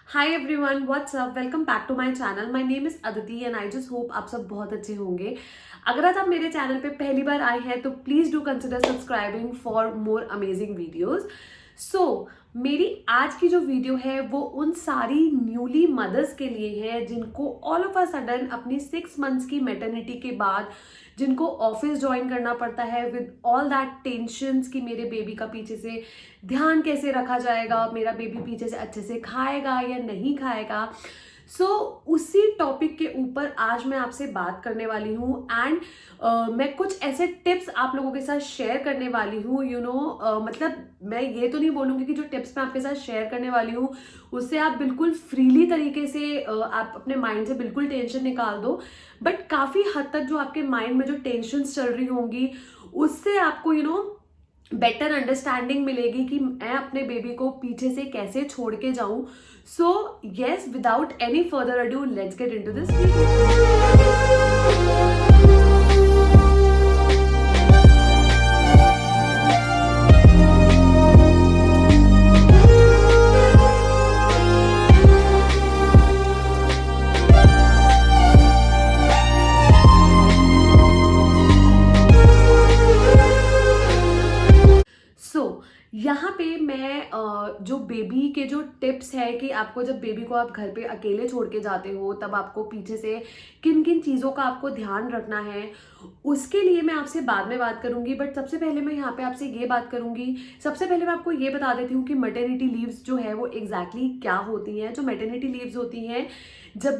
Hi everyone, what's up, welcome back to my channel. My name is Aditi and I just hope आप सब बहुत अच्छे होंगे। अगर आज आप मेरे चैनल पे पहली बार आए हैं तो please do consider subscribing for more amazing videos. मेरी आज की जो वीडियो है वो उन सारी न्यूली मदर्स के लिए है जिनको ऑल ऑफ अ सडन अपनी 6 मंथ्स की मैटरनिटी के बाद जिनको ऑफिस ज्वाइन करना पड़ता है विद ऑल दैट टेंशंस कि मेरे बेबी का पीछे से ध्यान कैसे रखा जाएगा, मेरा बेबी पीछे से अच्छे से खाएगा या नहीं खाएगा। उसी टॉपिक के ऊपर आज मैं आपसे बात करने वाली हूँ एंड मैं कुछ ऐसे टिप्स आप लोगों के साथ शेयर करने वाली हूँ। मतलब मैं ये तो नहीं बोलूँगी कि जो टिप्स मैं आपके साथ शेयर करने वाली हूँ उससे आप बिल्कुल फ्रीली तरीके से आप अपने माइंड से बिल्कुल टेंशन निकाल दो, बट काफ़ी हद तक जो आपके माइंड में जो टेंशन चल रही होंगी उससे आपको बेटर अंडरस्टैंडिंग मिलेगी कि मैं अपने बेबी को पीछे से कैसे छोड़ के जाऊं। Yes, without any further ado, let's get into this यहाँ पे मैं जो बेबी के जो टिप्स है कि आपको जब बेबी को आप घर पे अकेले छोड़ के जाते हो तब आपको पीछे से किन किन चीज़ों का आपको ध्यान रखना है, उसके लिए मैं आपसे बाद में बात करूंगी। बट सबसे पहले मैं यहाँ पे आपसे ये बात करूंगी, सबसे पहले मैं आपको ये बता देती हूँ कि मैटरनिटी लीव्स जो है वो एग्जैक्टली क्या होती हैं। जो मैटरनिटी लीव्स होती हैं, जब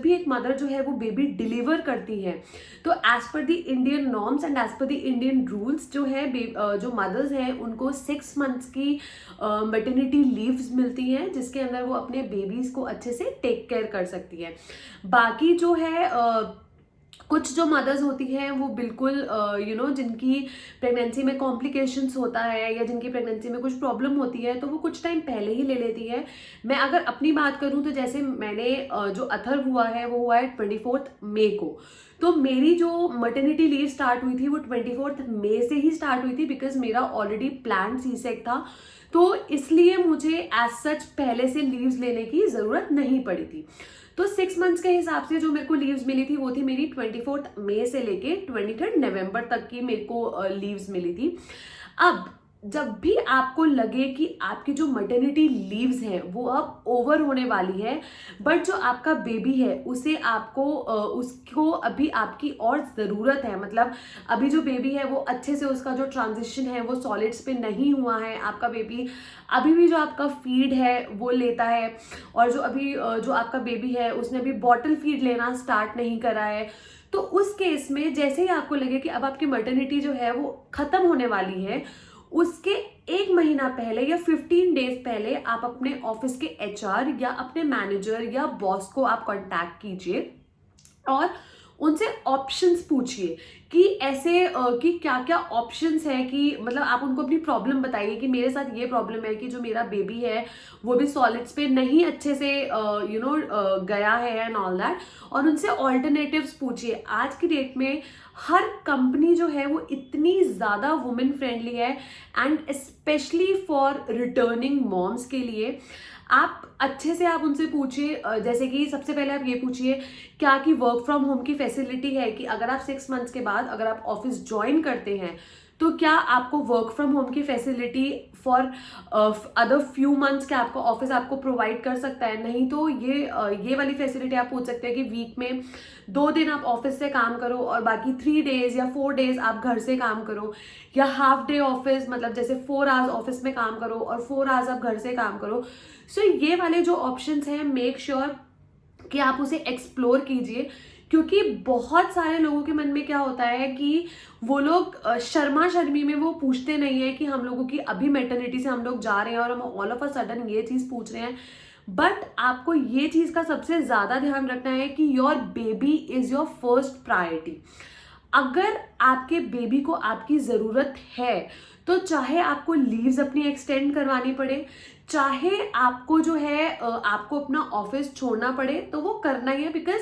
भी एक मदर जो है वो बेबी डिलीवर करती है तो as per the Indian norms and as per the Indian rules जो है जो मदर्स हैं उनको 6 मंथ्स की मैटरनिटी लीव्स मिलती हैं जिसके अंदर वो अपने बेबीज को अच्छे से टेक केयर कर सकती है। बाकी जो है कुछ जो मदर्स होती हैं वो बिल्कुल जिनकी प्रेगनेंसी में कॉम्प्लिकेशंस होता है या जिनकी प्रेगनेंसी में कुछ प्रॉब्लम होती है तो वो कुछ टाइम पहले ही ले लेती है। मैं अगर अपनी बात करूं तो जैसे मैंने जो अथर हुआ है वो हुआ है 24 मई को। तो मेरी जो मटर्निटी लीव स्टार्ट हुई थी वो 24 मई से ही स्टार्ट हुई थी बिकॉज मेरा ऑलरेडी प्लान सी सेक था, तो इसलिए मुझे एज सच पहले से लीव्स लेने की जरूरत नहीं पड़ी थी। तो 6 मंथ्स के हिसाब से जो मेरे को लीव्स मिली थी वो थी मेरी 24 मई से लेके 23 नवंबर तक की मेरे को लीव्स मिली थी। अब जब भी आपको लगे कि आपकी जो मटर्निटी लीव्स हैं वो अब ओवर होने वाली है, बट जो आपका बेबी है उसे उसको अभी आपकी और ज़रूरत है, मतलब अभी जो बेबी है वो अच्छे से उसका जो ट्रांजिशन है वो सॉलिड्स पे नहीं हुआ है, आपका बेबी अभी भी जो आपका फीड है वो लेता है, और जो आपका बेबी है उसने अभी बॉटल फीड लेना स्टार्ट नहीं करा है। तो उस केस में जैसे ही आपको लगे कि अब आपकी मटर्निटी जो है वो खत्म होने वाली है, उसके 1 महीना पहले या 15 डेज पहले आप अपने ऑफिस के एचआर या अपने मैनेजर या बॉस को आप कांटेक्ट कीजिए और उनसे ऑप्शंस पूछिए कि ऐसे कि क्या क्या ऑप्शंस है, कि मतलब आप उनको अपनी प्रॉब्लम बताइए कि मेरे साथ ये प्रॉब्लम है कि जो मेरा बेबी है वो भी सॉलिड्स पे नहीं अच्छे से गया है एंड ऑल दैट, और उनसे ऑल्टरनेटिव्स पूछिए। आज की डेट में हर कंपनी जो है वो इतनी ज़्यादा वुमेन फ्रेंडली है and specially for returning moms के लिए आप अच्छे से आप उनसे पूछिए। जैसे कि सबसे पहले आप ये पूछिए क्या कि वर्क फ्रॉम होम की फैसिलिटी है, कि अगर आप 6 मंथ्स के बाद अगर आप ऑफिस ज्वाइन करते हैं तो क्या आपको वर्क फ्रॉम होम की facility for other few months क्या आपको ऑफिस आपको प्रोवाइड कर सकता है। नहीं तो ये वाली फैसिलिटी आप पूछ सकते हैं कि वीक में 2 दिन आप ऑफिस से काम करो और बाकी 3 डेज या 4 डेज आप घर से काम करो, या हाफ डे ऑफिस, मतलब जैसे 4 आवर्स ऑफिस में काम करो और 4 आवर्स आप घर से काम करो। ये वाले जो ऑप्शंस हैं मेक श्योर कि आप उसे एक्सप्लोर कीजिए, क्योंकि बहुत सारे लोगों के मन में क्या होता है कि वो लोग शर्मा शर्मी में वो पूछते नहीं है कि हम लोगों की अभी मैटरनिटी से हम लोग जा रहे हैं और हम ऑल ऑफ अ सडन ये चीज़ पूछ रहे हैं। बट आपको ये चीज़ का सबसे ज़्यादा ध्यान रखना है कि your baby is your first priority. अगर आपके बेबी को आपकी ज़रूरत है तो चाहे आपको लीव्स अपनी एक्सटेंड करवानी पड़े, चाहे आपको जो है आपको अपना ऑफिस छोड़ना पड़े, तो वो करना ही है, बिकॉज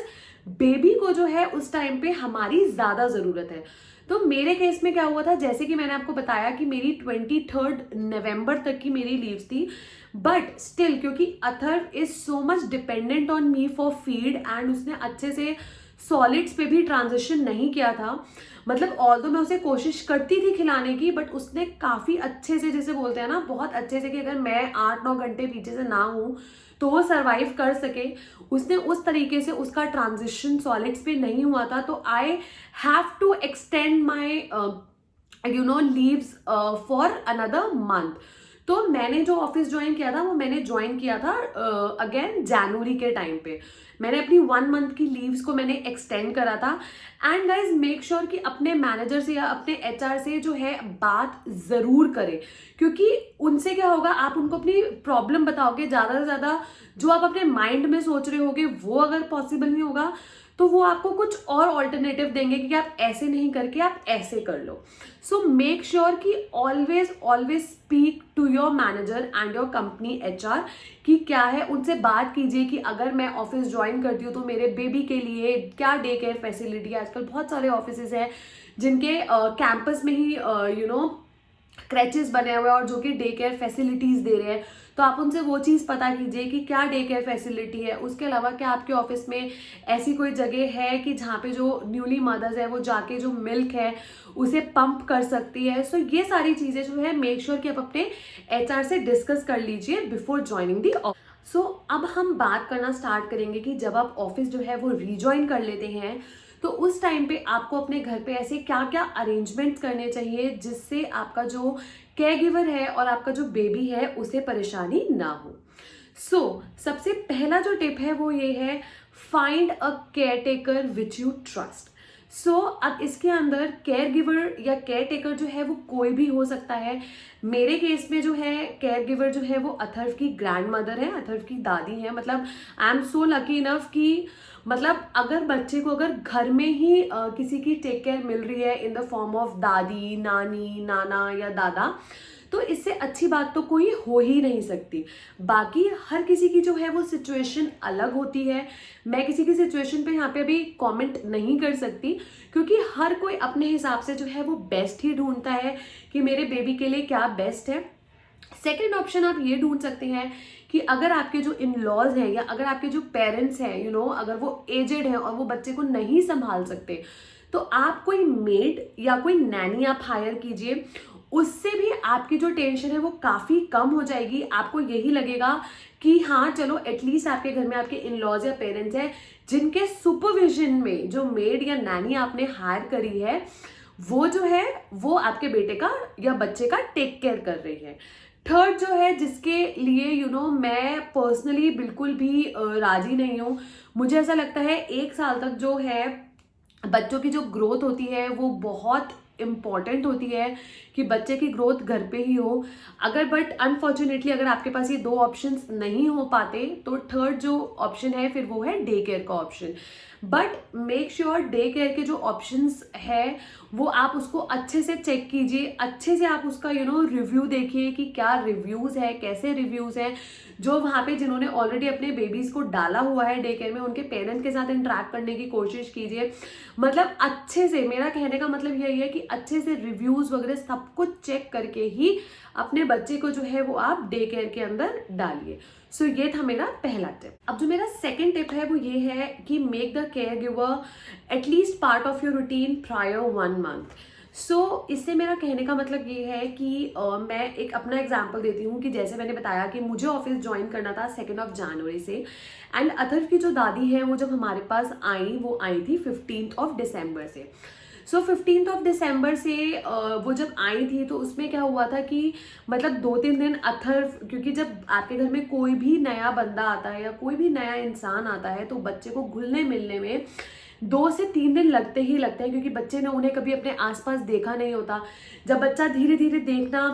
बेबी को जो है उस टाइम पे हमारी ज़्यादा ज़रूरत है। तो मेरे केस में क्या हुआ था, जैसे कि मैंने आपको बताया कि मेरी 23 नवंबर तक की मेरी लीव्स थी, बट स्टिल क्योंकि Atharva is so much dependent on me for feed and उसने अच्छे से सॉलिड्स पे भी ट्रांजिशन नहीं किया था, मतलब ऑल्दो मैं उसे कोशिश करती थी खिलाने की, बट उसने काफ़ी अच्छे से, जैसे बोलते हैं ना, बहुत अच्छे से कि अगर मैं 8-9 घंटे पीछे से ना हूँ तो वो सरवाइव कर सके, उसने उस तरीके से उसका ट्रांजिशन सॉलिड्स पे नहीं हुआ था। तो I have to extend my leaves for another month. तो मैंने जो ऑफिस ज्वाइन किया था वो मैंने ज्वाइन किया था अगेन जनवरी के टाइम पे। मैंने अपनी 1 मंथ की लीव्स को मैंने एक्सटेंड करा था। एंड गाइज मेक श्योर कि अपने मैनेजर से या अपने एचआर से जो है बात ज़रूर करें, क्योंकि उनसे क्या होगा, आप उनको अपनी प्रॉब्लम बताओगे, ज़्यादा से ज़्यादा जो आप अपने माइंड में सोच रहे होगे वो अगर पॉसिबल नहीं होगा तो वो आपको कुछ और ऑल्टरनेटिव देंगे कि आप ऐसे नहीं करके आप ऐसे कर लो। सो मेक श्योर कि always always speak to your manager and your company HR कि क्या है, उनसे बात कीजिए कि अगर मैं ऑफिस ज्वाइन करती हूँ तो मेरे बेबी के लिए क्या डे केयर फैसिलिटी है। आजकल बहुत सारे ऑफिस हैं जिनके कैंपस में ही क्रैचेस बने हुए हैं और जो कि डे केयर फैसिलिटीज़ दे रहे हैं, तो आप उनसे वो चीज़ पता कीजिए कि क्या डे केयर फैसिलिटी है। उसके अलावा क्या आपके ऑफिस में ऐसी कोई जगह है कि जहाँ पे जो न्यूली मदर्स है वो जाके जो मिल्क है उसे पंप कर सकती है। सो ये सारी चीज़ें जो है मेक श्योर कि आप अपने एचआर से डिस्कस कर लीजिए बिफोर ज्वाइनिंग दी ऑफिस। सो अब हम बात करना स्टार्ट करेंगे कि जब आप ऑफिस जो है वो रीज्वाइन कर लेते हैं तो उस टाइम पे आपको अपने घर पे ऐसे क्या क्या अरेंजमेंट्स करने चाहिए जिससे आपका जो केयर गिवर है और आपका जो बेबी है उसे परेशानी ना हो। सबसे पहला जो टिप है वो ये है, find a care taker which you trust. अब इसके अंदर केयर गिवर या केयर टेकर जो है वो कोई भी हो सकता है। मेरे केस में जो है केयर गिवर जो है वो अथर्व की ग्रैंड मदर है, अथर्व की दादी है। मतलब I am so lucky enough कि मतलब अगर बच्चे को अगर घर में ही किसी की टेक केयर मिल रही है इन द फॉर्म ऑफ दादी, नानी, नाना या दादा, तो इससे अच्छी बात तो कोई हो ही नहीं सकती। बाकी हर किसी की जो है वो सिचुएशन अलग होती है। मैं किसी की सिचुएशन पे यहाँ पे अभी कमेंट नहीं कर सकती, क्योंकि हर कोई अपने हिसाब से जो है वो बेस्ट ही ढूंढता है कि मेरे बेबी के लिए क्या बेस्ट है। सेकेंड ऑप्शन आप ये ढूंढ सकते हैं कि अगर आपके जो इन लॉज हैं या अगर आपके जो पेरेंट्स हैं अगर वो एजेड हैं और वो बच्चे को नहीं संभाल सकते, तो आप कोई मेड या कोई नैनी आप हायर कीजिए। उससे भी आपकी जो टेंशन है वो काफ़ी कम हो जाएगी। आपको यही लगेगा कि हाँ चलो एटलीस्ट आपके घर में आपके इन लॉज या पेरेंट्स हैं जिनके सुपरविजन में जो मेड या नैनी आपने हायर करी है वो जो है वो आपके बेटे का या बच्चे का टेक केयर कर रही है। थर्ड जो है जिसके लिए मैं पर्सनली बिल्कुल भी राजी नहीं हूँ, मुझे ऐसा लगता है 1 साल तक जो है बच्चों की जो ग्रोथ होती है वो बहुत इम्पॉर्टेंट होती है कि बच्चे की ग्रोथ घर पे ही हो। बट अनफॉर्चुनेटली अगर आपके पास ये 2 ऑप्शंस नहीं हो पाते तो थर्ड जो ऑप्शन है फिर वो है डे केयर का option. But make sure day care के जो ऑप्शंस है वो आप उसको अच्छे से चेक कीजिए, अच्छे से आप उसका रिव्यू देखिए कि क्या रिव्यूज़ है, कैसे रिव्यूज़ हैं। जो वहाँ पे जिन्होंने ऑलरेडी अपने बेबीज़ को डाला हुआ है डे केयर में उनके पेरेंट्स के साथ इंटरेक्ट करने की कोशिश कीजिए। मतलब अच्छे से, मेरा कहने का मतलब यही है कि अच्छे से रिव्यूज़ वगैरह सब कुछ चेक करके ही अपने बच्चे को जो है वो आप डे केयर के अंदर डालिए। ये था मेरा पहला टिप। अब जो मेरा सेकंड टिप है वो ये है कि make the care giver at least part of your routine prior 1 month. इससे मेरा कहने का मतलब ये है कि मैं एक अपना एग्जांपल देती हूँ कि जैसे मैंने बताया कि मुझे ऑफिस ज्वाइन करना था 2 जनवरी से, एंड अथर्व की जो दादी है वो जब हमारे पास वो आई थी 15 दिसंबर से। 15 दिसंबर से वो जब आई थी तो उसमें क्या हुआ था कि मतलब 2-3 दिन अथर्व, क्योंकि जब आपके घर में कोई भी नया बंदा आता है या कोई भी नया इंसान आता है तो बच्चे को घुलने मिलने में 2 से 3 दिन लगते ही लगते हैं, क्योंकि बच्चे ने उन्हें कभी अपने आसपास देखा नहीं होता। जब बच्चा धीरे धीरे देखना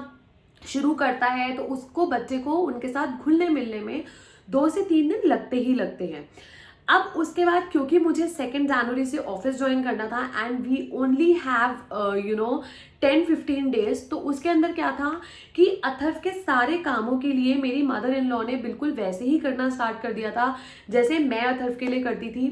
शुरू करता है तो उसको बच्चे को उनके साथ घुलने मिलने में 2 से 3 दिन लगते ही लगते हैं। अब उसके बाद क्योंकि मुझे 2 जनवरी से ऑफिस ज्वाइन करना था and we only have 10-15 days, तो उसके अंदर क्या था कि अथर्व के सारे कामों के लिए मेरी मदर इन लॉ ने बिल्कुल वैसे ही करना स्टार्ट कर दिया था जैसे मैं अथर्व के लिए करती थी।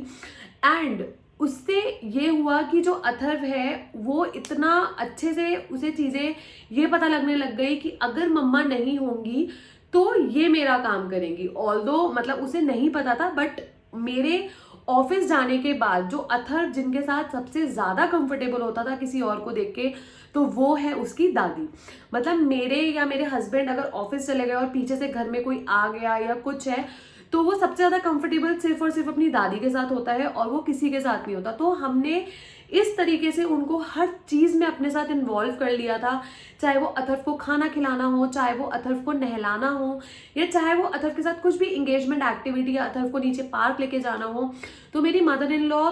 एंड उससे ये हुआ कि जो अथर्व है वो इतना अच्छे से उसे चीज़ें ये पता लगने लग गई कि अगर मम्मा नहीं होंगी तो ये मेरा काम करेंगी। ऑल्दो मतलब उसे नहीं पता था, बट मेरे ऑफिस जाने के बाद जो अथर जिनके साथ सबसे ज्यादा कंफर्टेबल होता था किसी और को देख के, तो वो है उसकी दादी। मतलब मेरे या मेरे हस्बैंड अगर ऑफिस चले गए और पीछे से घर में कोई आ गया या कुछ है, तो वो सबसे ज्यादा कंफर्टेबल सिर्फ और सिर्फ अपनी दादी के साथ होता है, और वो किसी के साथ नहीं होता। तो हमने इस तरीके से उनको हर चीज में अपने साथ इन्वॉल्व कर लिया था, चाहे वो अथर्व को खाना खिलाना हो, चाहे वो अथर्व को नहलाना हो, या चाहे वो अथर्व के साथ कुछ भी इंगेजमेंट एक्टिविटी या अथर्व को नीचे पार्क लेके जाना हो। तो मेरी मदर इन लॉ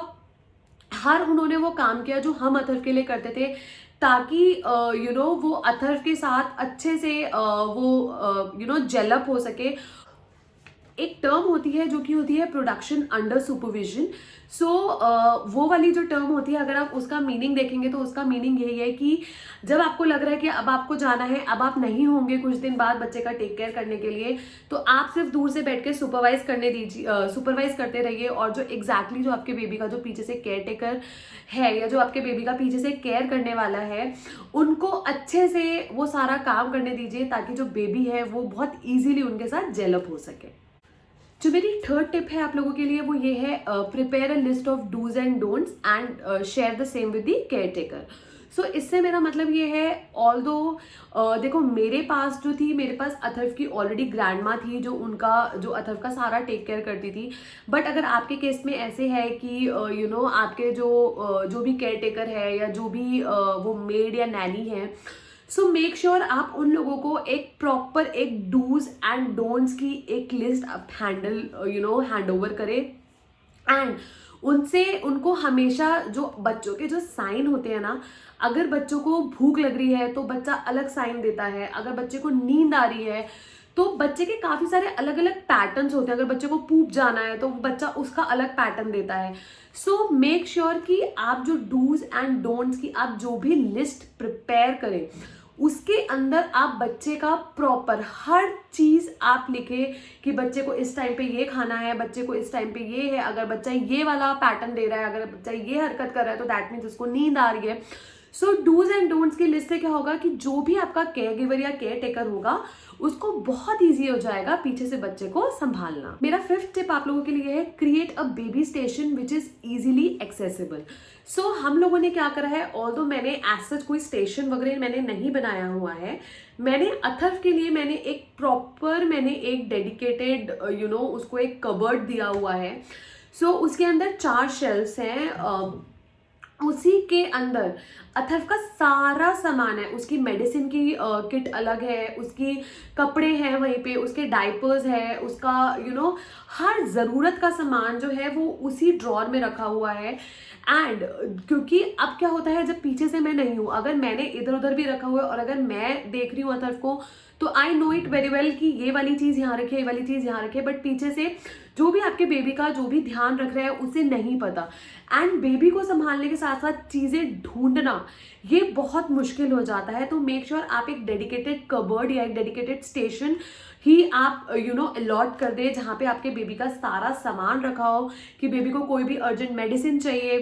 हर उन्होंने वो काम किया जो हम अथर्व के लिए करते थे, ताकि वो अथर्व के साथ अच्छे से वो जेलअप हो सके। एक टर्म होती है जो कि होती है प्रोडक्शन अंडर सुपरविजन। सो वो वाली जो टर्म होती है, अगर आप उसका मीनिंग देखेंगे तो उसका मीनिंग यही है कि जब आपको लग रहा है कि अब आपको जाना है, अब आप नहीं होंगे कुछ दिन बाद बच्चे का टेक केयर करने के लिए, तो आप सिर्फ दूर से बैठ के सुपरवाइज करते रहिए। और जो एग्जैक्टली जो आपके बेबी का जो पीछे से केयर टेकर है, या जो आपके बेबी का पीछे से केयर करने वाला है, उनको अच्छे से वो सारा काम करने दीजिए, ताकि जो बेबी है वो बहुत ईजिली उनके साथ जेलअप हो सके। जो मेरी थर्ड टिप है आप लोगों के लिए वो ये है, prepare a list of do's and don'ts and share the same with the caretaker. So इससे मेरा मतलब ये है, ऑल्दो देखो मेरे पास अथर्व की ऑलरेडी ग्रैंड माँ थी, जो अथर्व का सारा टेक केयर करती थी। बट अगर आपके केस में ऐसे है कि आपके जो भी केयर टेकर है, या जो भी वो मेड या नैनी है, सो मेक श्योर आप उन लोगों को एक प्रॉपर एक डूज एंड डोंट्स की एक लिस्ट आप हैंड ओवर करें। एंड उनको हमेशा जो बच्चों के जो साइन होते हैं ना, अगर बच्चों को भूख लग रही है तो बच्चा अलग साइन देता है, अगर बच्चे को नींद आ रही है तो बच्चे के काफी सारे अलग अलग पैटर्न्स होते हैं, अगर बच्चे को पूप जाना है तो बच्चा उसका अलग पैटर्न देता है। सो मेक श्योर कि आप जो डूज एंड डोंट्स की आप जो भी लिस्ट प्रिपेयर करें, उसके अंदर आप बच्चे का प्रॉपर हर चीज आप लिखे कि बच्चे को इस टाइम पे ये खाना है, बच्चे को इस टाइम पे ये है, अगर बच्चा ये वाला पैटर्न दे रहा है, अगर बच्चा ये हरकत कर रहा है तो दैट मीन्स उसको नींद आ रही है। सो डूज एंड डोंट्स की लिस्ट से क्या होगा कि जो भी आपका केयर गिवर या केयर टेकर होगा उसको बहुत ईजी हो जाएगा पीछे से बच्चे को संभालना। मेरा फिफ्थ टिप आप लोगों के लिए है, create a baby station which is easily accessible. So हम लोगों ने क्या करा है, ऑल्दो मैंने एज सच कोई स्टेशन वगैरह मैंने नहीं बनाया हुआ है, मैंने अथर्व के लिए मैंने एक डेडिकेटेड उसको एक कबर्ड दिया हुआ है। सो उसके अंदर 4 शेल्फ्स हैं, उसी के अंदर अथर्व का सारा सामान है, उसकी मेडिसिन की किट अलग है, उसकी कपड़े हैं वहीं पे, उसके डाइपर्स है, उसका हर ज़रूरत का सामान जो है वो उसी ड्रॉर में रखा हुआ है। एंड क्योंकि अब क्या होता है, जब पीछे से मैं नहीं हूँ, अगर मैंने इधर उधर भी रखा हुआ है और अगर मैं देख रही हूँ अथर्व को, तो I know it very well कि ये वाली चीज़ यहाँ रखी है, ये वाली चीज़ यहाँ रखी है, बट पीछे से जो भी आपके बेबी का जो भी ध्यान रख रहा है उसे नहीं पता। एंड बेबी को संभालने के साथ साथ चीज़ें ढूंढना ये बहुत मुश्किल हो जाता है। तो मेक श्योर आप एक डेडिकेटेड कबर्ड या एक डेडिकेटेड स्टेशन ही आप अलॉट कर दे, जहाँ पे आपके बेबी का सारा सामान रखा हो, कि बेबी को कोई भी अर्जेंट मेडिसिन चाहिए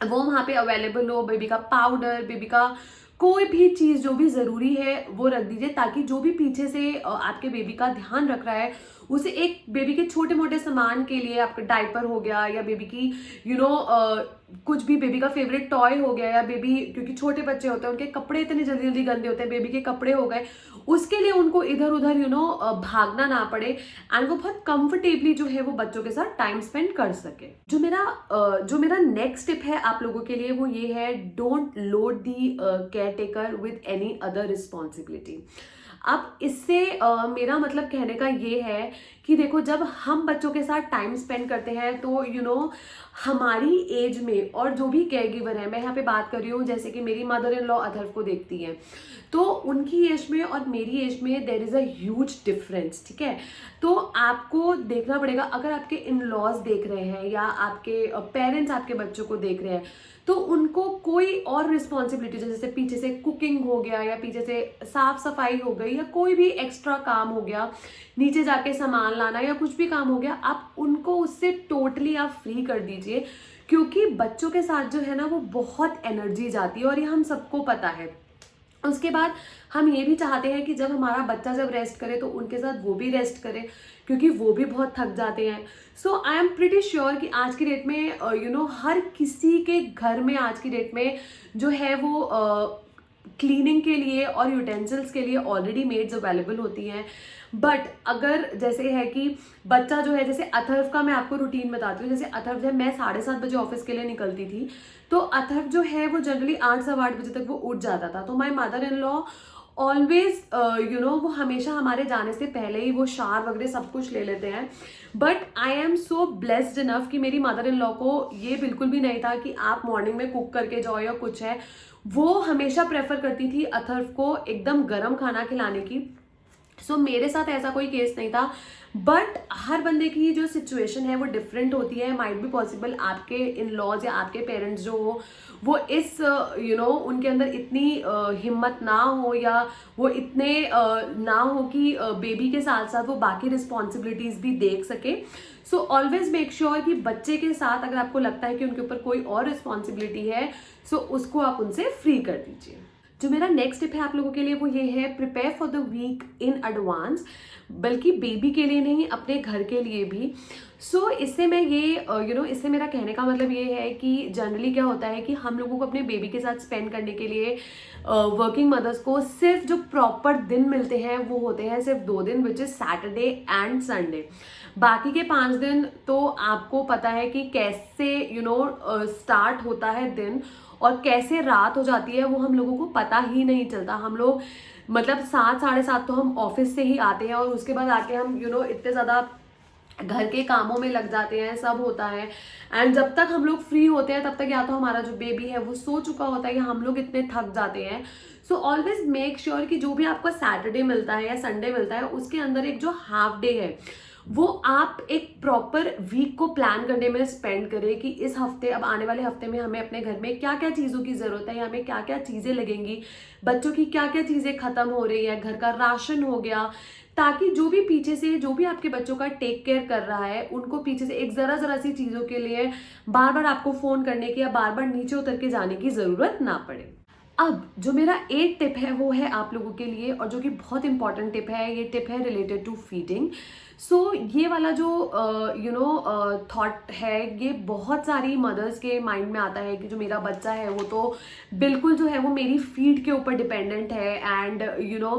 वो वहाँ पे अवेलेबल हो, बेबी का पाउडर, बेबी का कोई भी चीज़ जो भी ज़रूरी है वो रख दीजिए, ताकि जो भी पीछे से आपके बेबी का ध्यान रख रहा है उसे एक बेबी के छोटे मोटे सामान के लिए, आपका डायपर हो गया या बेबी की कुछ भी बेबी का फेवरेट टॉय हो गया, या बेबी क्योंकि छोटे बच्चे होते हैं उनके कपड़े इतने जल्दी जल्दी गंदे होते हैं, बेबी के कपड़े हो गए, उसके लिए उनको इधर उधर भागना ना पड़े, एंड वो बहुत कंफर्टेबली जो है वो बच्चों के साथ टाइम स्पेंड कर सके। जो मेरा नेक्स्ट टिप है आप लोगों के लिए वो ये है, don't load the care taker with any other responsibility. अब इससे मेरा मतलब कहने का ये है कि देखो, जब हम बच्चों के साथ टाइम स्पेंड करते हैं तो हमारी एज में, और जो भी केयर गिवर है, मैं यहाँ पे बात कर रही हूँ जैसे कि मेरी मदर इन लॉ अथर्व को देखती हैं, तो उनकी एज में और मेरी एज में there is a huge difference, ठीक है। तो आपको देखना पड़ेगा, अगर आपके इन लॉज देख रहे हैं या आपके पेरेंट्स आपके बच्चों को देख रहे हैं, तो उनको कोई और रिस्पॉन्सिबिलिटी, जैसे पीछे से कुकिंग हो गया या पीछे से साफ सफाई हो गई या कोई भी एक्स्ट्रा काम हो गया, नीचे जाके सामान लाना या कुछ भी काम हो गया, आप उनको उससे टोटली आप फ्री कर दीजिए, क्योंकि बच्चों के साथ जो है ना वो बहुत एनर्जी जाती है और ये हम सबको पता है। उसके बाद हम ये भी चाहते हैं कि जब हमारा बच्चा जब रेस्ट करे तो उनके साथ वो भी रेस्ट करे, क्योंकि वो भी बहुत थक जाते हैं। सो आई एम प्रिटी श्योर कि आज की डेट में हर किसी के घर में आज की डेट में जो है वो क्लीनिंग के लिए और यूटेंसिल्स के लिए ऑलरेडी मेड्स अवेलेबल होती हैं। बट अगर जैसे है कि बच्चा जो है, जैसे अथर्व का मैं आपको रूटीन बताती हूँ। जैसे अथर्व है, मैं 7:30 बजे ऑफिस के लिए निकलती थी, तो अथर्व जो है वो जनरली 8 सवा 8 बजे तक वो उठ जाता था। तो my mother in law always वो हमेशा हमारे जाने से पहले ही वो शार वगैरह सब कुछ ले लेते हैं। But I am so blessed enough कि मेरी मदर इन लॉ को ये बिल्कुल भी नहीं था कि आप मॉर्निंग में कुक करके जाओ या कुछ है। वो हमेशा प्रेफर करती थी अथर्व को एकदम गर्म खाना खिलाने की। सो मेरे साथ ऐसा कोई केस नहीं था। बट हर बंदे की जो सिचुएशन है वो डिफरेंट होती है। माइट बी पॉसिबल आपके इन लॉज या आपके पेरेंट्स जो हो वो इस उनके अंदर इतनी हिम्मत ना हो, या वो इतने ना हो कि बेबी के साथ साथ वो बाकी रिस्पॉन्सिबिलिटीज भी देख सके। सो ऑलवेज मेक श्योर कि बच्चे के साथ अगर आपको लगता है कि उनके ऊपर कोई और रिस्पॉन्सिबिलिटी है, सो उसको आप उनसे फ्री कर दीजिए। जो मेरा नेक्स्ट टिप है आप लोगों के लिए वो ये है, prepare for the week in advance. बल्कि बेबी के लिए नहीं, अपने घर के लिए भी। सो इससे मैं ये इससे मेरा कहने का मतलब ये है कि जनरली क्या होता है कि हम लोगों को अपने बेबी के साथ स्पेंड करने के लिए वर्किंग मदर्स को सिर्फ जो प्रॉपर दिन मिलते हैं वो होते हैं सिर्फ 2 दिन, which is Saturday and Sunday. बाकी के 5 दिन तो आपको पता है कि कैसे स्टार्ट होता है दिन और कैसे रात हो जाती है वो हम लोगों को पता ही नहीं चलता। हम लोग मतलब 7 साढ़े 7 तो हम ऑफिस से ही आते हैं, और उसके बाद आके हम इतने ज़्यादा घर के कामों में लग जाते हैं, सब होता है। एंड जब तक हम लोग फ्री होते हैं तब तक या तो हमारा जो बेबी है वो सो चुका होता है या हम लोग इतने थक जाते हैं। सो ऑलवेज मेक श्योर कि जो भी आपको सैटरडे मिलता है या संडे मिलता है उसके अंदर एक जो हाफ डे है वो आप एक प्रॉपर वीक को प्लान करने में स्पेंड करें कि इस हफ्ते, अब आने वाले हफ्ते में हमें अपने घर में क्या क्या चीज़ों की ज़रूरत है, या हमें क्या क्या चीज़ें लगेंगी, बच्चों की क्या क्या चीज़ें ख़त्म हो रही है, घर का राशन हो गया, ताकि जो भी पीछे से जो भी आपके बच्चों का टेक केयर कर रहा है उनको पीछे से एक ज़रा सी चीज़ों के लिए बार बार आपको फ़ोन करने की या बार बार नीचे उतर के जाने की ज़रूरत ना पड़े। अब जो मेरा 8 टिप है वो है आप लोगों के लिए, और जो कि बहुत इंपॉर्टेंट टिप है, ये टिप है रिलेटेड टू फीडिंग। सो ये वाला जो थॉट है ये बहुत सारी मदर्स के माइंड में आता है कि जो मेरा बच्चा है वो तो बिल्कुल जो है वो मेरी फीड के ऊपर डिपेंडेंट है। एंड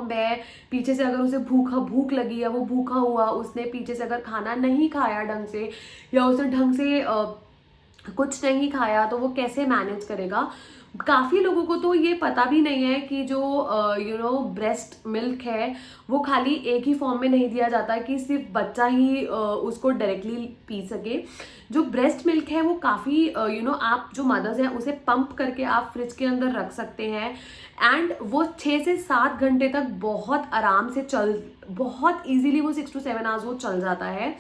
मैं पीछे से अगर उसे भूख लगी या वो भूखा हुआ, उसने पीछे से अगर खाना नहीं खाया ढंग से, या उसे ढंग से कुछ नहीं खाया, तो वो कैसे मैनेज करेगा। काफ़ी लोगों को तो ये पता भी नहीं है कि जो ब्रेस्ट मिल्क है वो खाली एक ही फॉर्म में नहीं दिया जाता कि सिर्फ बच्चा ही उसको डायरेक्टली पी सके। जो ब्रेस्ट मिल्क है वो काफ़ी आप जो मदर्स हैं उसे पंप करके आप फ्रिज के अंदर रख सकते हैं, एंड वो 6 से 7 घंटे तक बहुत आराम से बहुत ईजिली वो 6 to 7 आवर्स वो चल जाता है।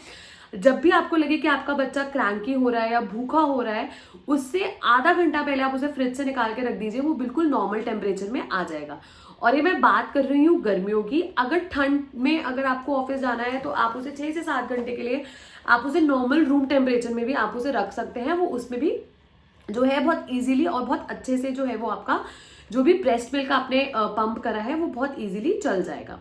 जब भी आपको लगे कि आपका बच्चा क्रैंकी हो रहा है या भूखा हो रहा है, उससे आधा घंटा पहले आप उसे फ्रिज से निकाल के रख दीजिए, वो बिल्कुल नॉर्मल टेम्परेचर में आ जाएगा। और ये मैं बात कर रही हूँ गर्मियों की। अगर ठंड में अगर आपको ऑफिस जाना है तो आप उसे 6 से 7 घंटे के लिए आप उसे नॉर्मल रूम टेम्परेचर में भी आप उसे रख सकते हैं। वो उसमें भी जो है बहुत इजीली और बहुत अच्छे से जो है वो आपका जो भी ब्रेस्ट मिल्क आपने पंप करा है वो बहुत इजीली चल जाएगा।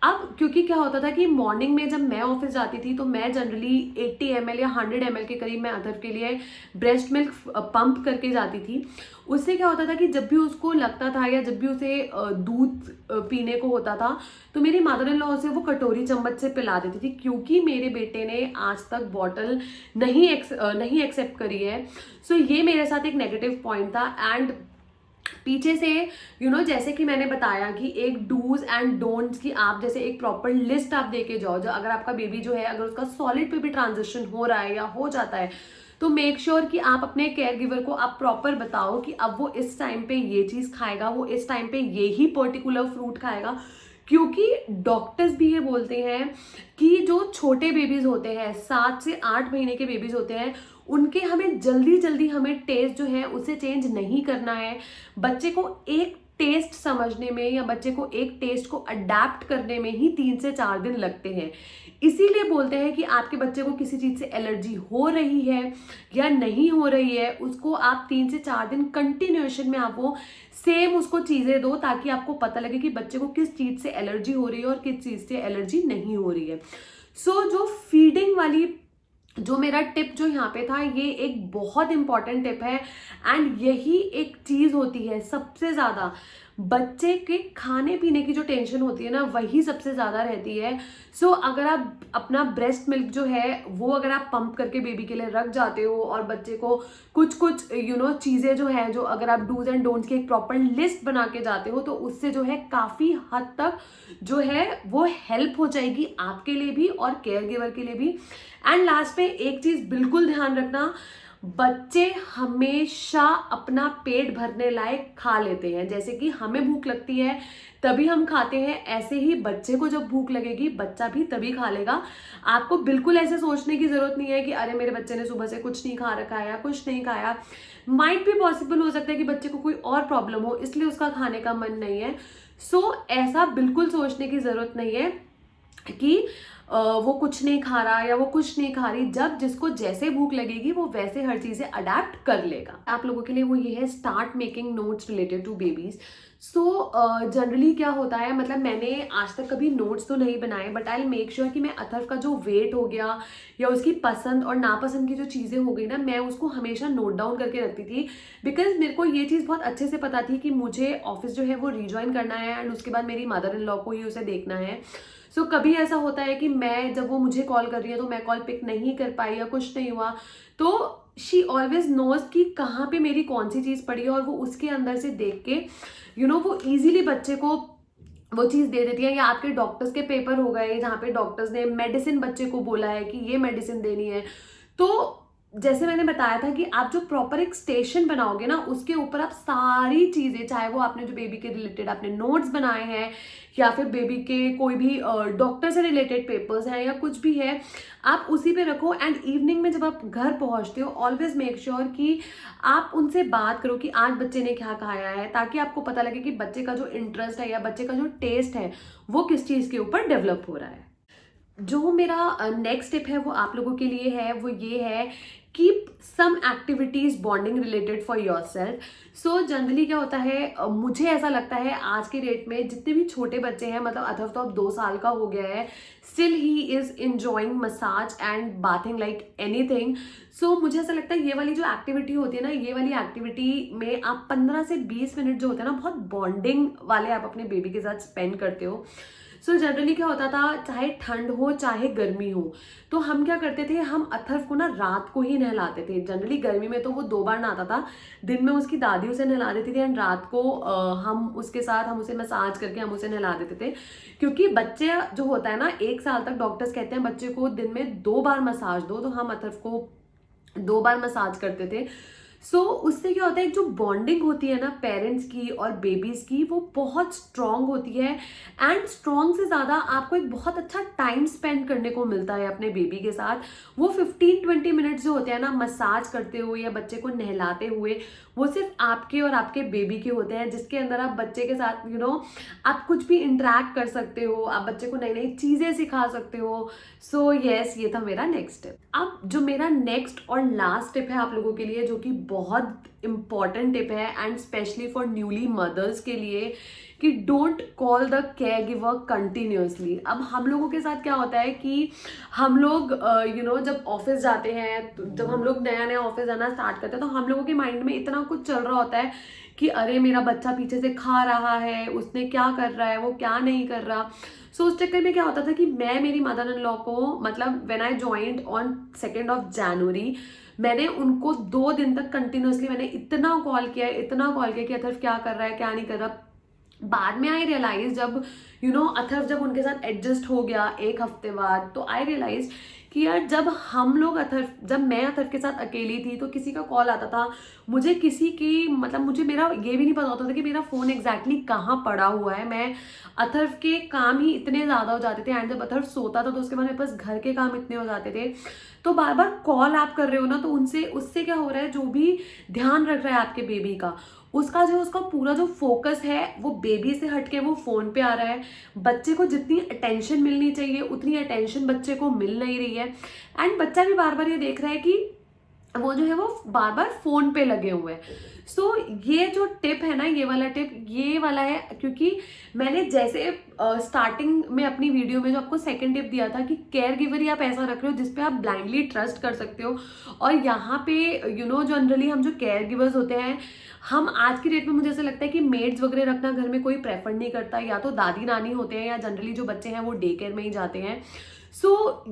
अब क्योंकि क्या होता था कि मॉर्निंग में जब मैं ऑफिस जाती थी तो मैं जनरली 80 ml या 100 ml के करीब मैं अदर के लिए ब्रेस्ट मिल्क पंप करके जाती थी। उससे क्या होता था कि जब भी उसको लगता था या जब भी उसे दूध पीने को होता था तो मेरी मदर इन लॉ उसे वो कटोरी चम्मच से पिला देती थी, क्योंकि मेरे बेटे ने आज तक बॉटल नहीं एक्सेप्ट करी है। सो ये मेरे साथ एक नेगेटिव पॉइंट था। एंड पीछे से जैसे कि मैंने बताया कि एक डूज एंड डोंट्स की आप जैसे एक प्रॉपर लिस्ट आप देके जाओ, जो अगर आपका बेबी जो है अगर उसका सॉलिड पे भी ट्रांजिशन हो रहा है या हो जाता है तो मेक श्योर कि आप अपने केयर गिवर को आप प्रॉपर बताओ कि अब वो इस टाइम पे ये चीज़ खाएगा, वो इस टाइम पे ये ही पर्टिकुलर फ्रूट खाएगा। क्योंकि डॉक्टर्स भी ये बोलते हैं कि जो छोटे बेबीज होते हैं 7 से 8 महीने के बेबीज होते हैं उनके हमें जल्दी हमें टेस्ट जो है उसे चेंज नहीं करना है। बच्चे को एक टेस्ट समझने में या बच्चे को एक टेस्ट को अडेप्ट करने में ही 3 से 4 दिन लगते हैं। इसीलिए बोलते हैं कि आपके बच्चे को किसी चीज़ से एलर्जी हो रही है या नहीं हो रही है, उसको आप 3 से 4 दिन कंटिन्यूएशन में आप वो सेम उसको चीज़ें दो, ताकि आपको पता लगे कि बच्चे को किस चीज़ से एलर्जी हो रही है और किस चीज़ से एलर्जी नहीं हो रही है। सो जो फीडिंग वाली जो मेरा टिप जो यहाँ पे था, ये एक बहुत इंपॉर्टेंट टिप है एंड यही एक चीज़ होती है सबसे ज़्यादा बच्चे के खाने पीने की जो टेंशन होती है ना, वही सबसे ज़्यादा रहती है। सो अगर आप अपना ब्रेस्ट मिल्क जो है वो अगर आप पंप करके बेबी के लिए रख जाते हो और बच्चे को कुछ कुछ चीज़ें जो है, जो अगर आप डूज एंड डोंट्स की एक प्रॉपर लिस्ट बना के जाते हो, तो उससे जो है काफ़ी हद तक जो है वो हेल्प हो जाएगी आपके लिए भी और केयर गिवर के लिए भी। एंड लास्ट में एक चीज़ बिल्कुल ध्यान रखना, बच्चे हमेशा अपना पेट भरने लायक खा लेते हैं। जैसे कि हमें भूख लगती है तभी हम खाते हैं, ऐसे ही बच्चे को जब भूख लगेगी बच्चा भी तभी खा लेगा। आपको बिल्कुल ऐसे सोचने की जरूरत नहीं है कि अरे मेरे बच्चे ने सुबह से कुछ नहीं खा रखा है या कुछ नहीं खाया। माइट भी पॉसिबल हो सकता है कि बच्चे को कोई और प्रॉब्लम हो इसलिए उसका खाने का मन नहीं है। सो ऐसा बिल्कुल सोचने की जरूरत नहीं है कि वो कुछ नहीं खा रहा या वो कुछ नहीं खा रही। जब जिसको जैसे भूख लगेगी वो वैसे हर चीज़ें अडेप्ट कर लेगा। आप लोगों के लिए वो ये है, start making notes related to babies. So generally क्या होता है, मतलब मैंने आज तक कभी नोट्स तो नहीं बनाए, बट आई मेक श्योर कि मैं अथर्व का जो वेट हो गया या उसकी पसंद और नापसंद की जो चीज़ें हो गई ना, मैं उसको हमेशा नोट डाउन करके रखती थी। बिकॉज मेरे को ये चीज़ बहुत अच्छे से पता थी कि मुझे ऑफिस जो है वो रिज्वाइन करना है एंड उसके बाद मेरी मदर इन लॉ को ही उसे देखना है। सो कभी ऐसा होता है कि मैं जब वो मुझे कॉल कर रही है तो मैं कॉल पिक नहीं कर पाई या कुछ नहीं हुआ, तो शी ऑलवेज नोज कि कहाँ पे मेरी कौन सी चीज़ पड़ी है, और वो उसके अंदर से देख के वो इजीली बच्चे को वो चीज़ दे देती है। या आपके डॉक्टर्स के पेपर हो गए जहाँ पे डॉक्टर्स ने मेडिसिन बच्चे को बोला है कि ये मेडिसिन देनी है, तो जैसे मैंने बताया था कि आप जो प्रॉपर एक स्टेशन बनाओगे ना, उसके ऊपर आप सारी चीज़ें, चाहे वो आपने जो बेबी के रिलेटेड आपने नोट्स बनाए हैं या फिर बेबी के कोई भी डॉक्टर से रिलेटेड पेपर्स हैं या कुछ भी है, आप उसी पे रखो। एंड इवनिंग में जब आप घर पहुंचते हो, ऑलवेज मेक श्योर कि आप उनसे बात करो कि आज बच्चे ने क्या खाया है, ताकि आपको पता लगे कि बच्चे का जो इंटरेस्ट है या बच्चे का जो टेस्ट है वो किस चीज़ के ऊपर डेवलप हो रहा है। जो मेरा नेक्स्ट स्टेप है वो आप लोगों के लिए है, वो ये है, keep some activities bonding related for yourself. So generally क्या होता है, मुझे ऐसा लगता है आज के डेट में जितने भी छोटे बच्चे हैं, मतलब अथर्व तो अब 2 साल का हो गया है, still he is enjoying massage and bathing like anything. So मुझे ऐसा लगता है ये वाली जो एक्टिविटी होती है ना, ये वाली एक्टिविटी में आप 15 से 20 मिनट जो होते हैं ना, बहुत बॉन्डिंग वाले आप अपने बेबी के साथ स्पेंड करते हो। सो जनरली क्या होता था, चाहे ठंड हो चाहे गर्मी हो, तो हम क्या करते थे, हम अथर्व को ना रात को ही नहलाते थे। जनरली गर्मी में तो वो 2 बार नहाता था, दिन में उसकी दादी उसे नहला देती थी एंड रात को हम उसके साथ हम उसे मसाज करके हम उसे नहला देते थे। क्योंकि बच्चे जो होता है ना, 1 साल तक डॉक्टर्स कहते हैं बच्चे को दिन में 2 बार मसाज दो, तो हम अथर्व को 2 बार मसाज करते थे। सो उससे क्या होता है, जो बॉन्डिंग होती है ना पेरेंट्स की और बेबीज की, वो बहुत स्ट्रांग होती है। एंड स्ट्रांग से ज़्यादा आपको एक बहुत अच्छा टाइम स्पेंड करने को मिलता है अपने बेबी के साथ। वो 15-20 मिनट्स जो होते हैं ना मसाज करते हुए या बच्चे को नहलाते हुए, वो सिर्फ आपके और आपके बेबी के होते हैं, जिसके अंदर आप बच्चे के साथ आप कुछ भी इंटरेक्ट कर सकते हो, आप बच्चे को नई नई चीज़ें सिखा सकते हो। सो यस, ये था मेरा नेक्स्ट टिप। अब जो मेरा नेक्स्ट और लास्ट टिप है आप लोगों के लिए, जो कि बहुत इंपॉर्टेंट टिप है and specially for newly mothers के लिए, कि don't call the care giver continuously. अब हम लोगों के साथ क्या होता है कि हम लोग जब ऑफिस जाते हैं, तो जब हम लोग नया नया ऑफिस जाना स्टार्ट करते हैं, तो हम लोगों के माइंड में इतना कुछ चल रहा होता है कि अरे मेरा बच्चा पीछे से खा रहा है, उसने क्या कर रहा है, वो क्या नहीं कर रहा। सो उस चक्कर में क्या होता था कि मैं मेरी मदर इन लॉ को, मतलब व्हेन आई ज्वाइंड ऑन 2 जनवरी, मैंने उनको 2 दिन तक कंटिन्यूसली मैंने इतना कॉल किया कि अथर्व क्या कर रहा है, क्या नहीं कर रहा। बाद में आई रियलाइज, जब अथर्व जब उनके साथ एडजस्ट हो गया 1 हफ्ते बाद, तो आई रियलाइज कि यार जब मैं अथर्व के साथ अकेली थी, तो किसी का कॉल आता था, मुझे किसी की, मतलब मुझे मेरा ये भी नहीं पता होता था कि मेरा फ़ोन एग्जैक्टली कहाँ पड़ा हुआ है। मैं अथर्व के काम ही इतने ज़्यादा हो जाते थे एंड जब अथर्व सोता था तो उसके बाद मेरे पास घर के काम इतने हो जाते थे। तो बार बार कॉल आप कर रहे हो ना, तो उससे क्या हो रहा है, जो भी ध्यान रख रहा है आपके बेबी का, उसका पूरा जो फोकस है वो बेबी से हटके वो फोन पे आ रहा है। बच्चे को जितनी अटेंशन मिलनी चाहिए उतनी अटेंशन बच्चे को मिल नहीं रही है, एंड बच्चा भी बार बार ये देख रहा है कि वो जो है वो बार बार फोन पे लगे हुए हैं। सो ये जो टिप है ना, ये वाला टिप ये वाला है, क्योंकि मैंने जैसे स्टार्टिंग में अपनी वीडियो में जो आपको सेकंड टिप दिया था कि केयर गिवर ही आप ऐसा रख रहे हो जिसपे आप ब्लाइंडली ट्रस्ट कर सकते हो। और यहाँ पे जनरली हम जो केयर गिवर्स होते हैं, हम आज की डेट में मुझे ऐसा लगता है कि मेड्स वगैरह रखना घर में कोई प्रेफर नहीं करता, या तो दादी नानी होते हैं या जनरली जो बच्चे हैं वो डे केयर में ही जाते हैं।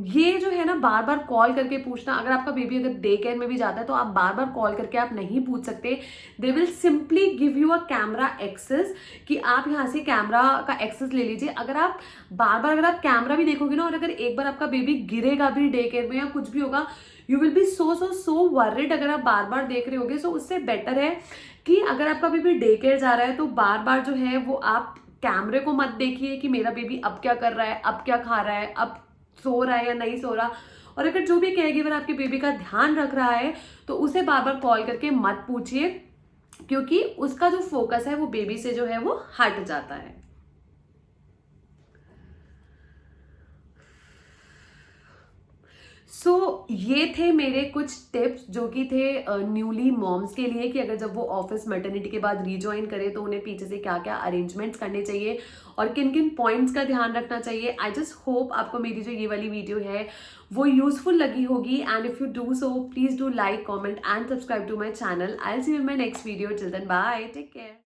ये जो है ना, बार बार कॉल करके पूछना, अगर आपका बेबी अगर डे केयर में भी जाता है तो आप बार बार कॉल करके आप नहीं पूछ सकते। They will simply give you a camera access, कि आप यहाँ से कैमरा का एक्सेस ले लीजिए। अगर आप बार बार अगर आप कैमरा भी देखोगे ना, और अगर एक बार आपका बेबी गिरेगा भी डे केयर में या कुछ भी होगा, यू विल बी सो वर्रिड अगर आप बार बार देख रहे होगे। सो उससे बेटर है कि अगर आपका बेबी डे केयर जा रहा है तो बार बार जो है वो आप कैमरे को मत देखिए कि मेरा बेबी अब क्या कर रहा है, अब क्या खा रहा है, अब सो रहा है या नहीं सो रहा। और अगर जो भी केयर गिवर आपके बेबी का ध्यान रख रहा है तो उसे बार बार कॉल करके मत पूछिए, क्योंकि उसका जो फोकस है वो बेबी से जो है वो हट जाता है। ये थे मेरे कुछ टिप्स जो कि थे न्यूली मॉम्स के लिए, कि अगर जब वो ऑफिस मैटरनिटी के बाद रीजॉइन करे तो उन्हें पीछे से क्या क्या अरेंजमेंट्स करने चाहिए और किन किन पॉइंट्स का ध्यान रखना चाहिए। आई जस्ट होप आपको मेरी जो ये वाली वीडियो है वो यूजफुल लगी होगी, and if you do so please do like, comment and subscribe to my channel. I will see you in my next video. Till then bye, take care.